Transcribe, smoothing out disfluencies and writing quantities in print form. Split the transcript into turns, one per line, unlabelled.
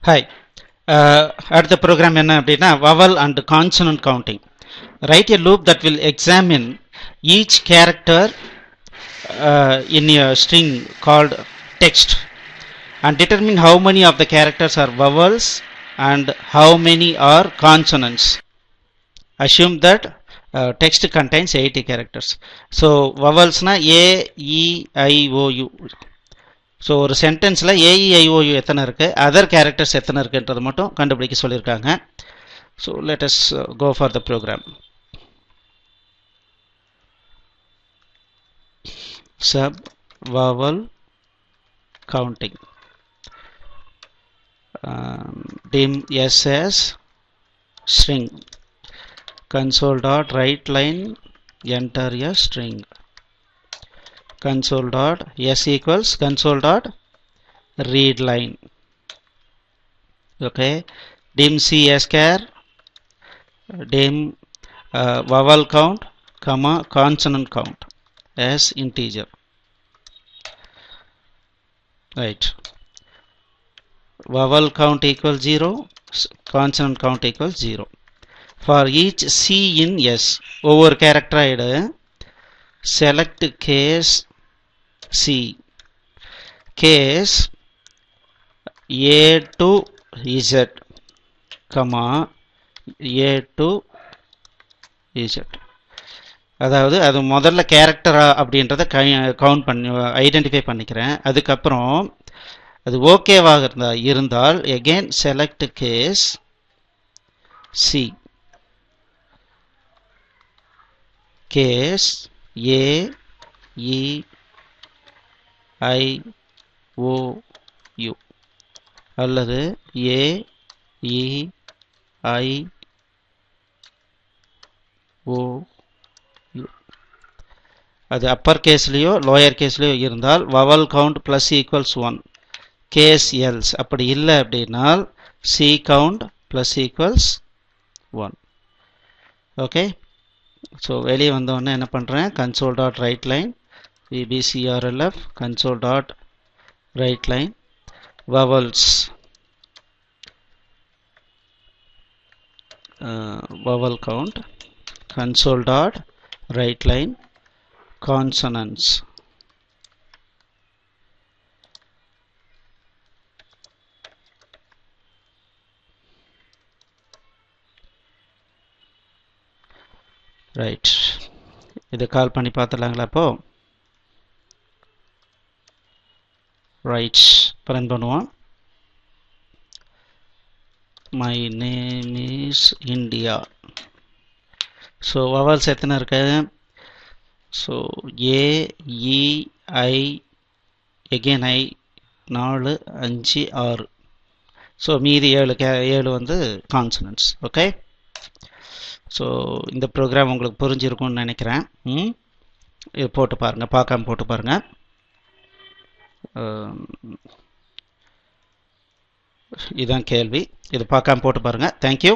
Hi. At the program enna appadina vowel and consonant counting. Write a loop that will examine each character in a string called text and determine how many of the characters are vowels and how many are consonants. Assume that text contains 80 characters. So vowels na A, E, I, O, U. So ஒரு சென்டென்ஸில் AEIOU எத்தனை இருக்குது, other characters எத்தனை இருக்குன்றது மட்டும் கண்டுபிடிக்க சொல்லியிருக்காங்க. So let us go for the program. Sub vowel counting dim ss string console.writeLine enter a string console dot s equals console dot read line. Okay, dim cschar dim vowel count comma consonant count as integer. Right, vowel count equals 0, consonant count equals 0. For each c in s, over character ide select case C, case A to Z, comma A to Z. அதாவது அது முதல்ல கேரக்டரா அப்படின்றத count பண்ணி identify பண்ணிக்கிறேன். அதுக்கப்புறம் அது ஓகேவாக இருந்தால் again select case C, case A, E, I, O, U அல்லது A, E, I, O, U. அது அப்பர் கேஸ்லேயோ லோயர் கேஸ்லேயோ இருந்தால் vowel count plus equals 1. Case else அப்படி இல்லை அப்படின்னால் C count plus equals 1. Okay, so வெளியே வந்தோடனே என்ன பண்ணுறேன், console dot write line vbcrlf console dot write line vowels vowel count console dot write line consonants. Right, இதை கால் பண்ணி பார்த்துலாங்களா? அப்போ ரைட் ரன் பண்ணுவோம். My name is India. So vowels எத்தனை இருக்கு? So A, E, I, again I 4, 5, 6. So மீதி 7 வந்து consonants. Okay, so இந்த program உங்களுக்கு புரிஞ்சிருக்கும்னு நினைக்கிறேன். இது போட்டு பாருங்கள், பார்க்காம போட்டு பாருங்கள். இதுதான் கேள்வி, இது பார்க்காம போட்டு பாருங்கள். தேங்க்யூ.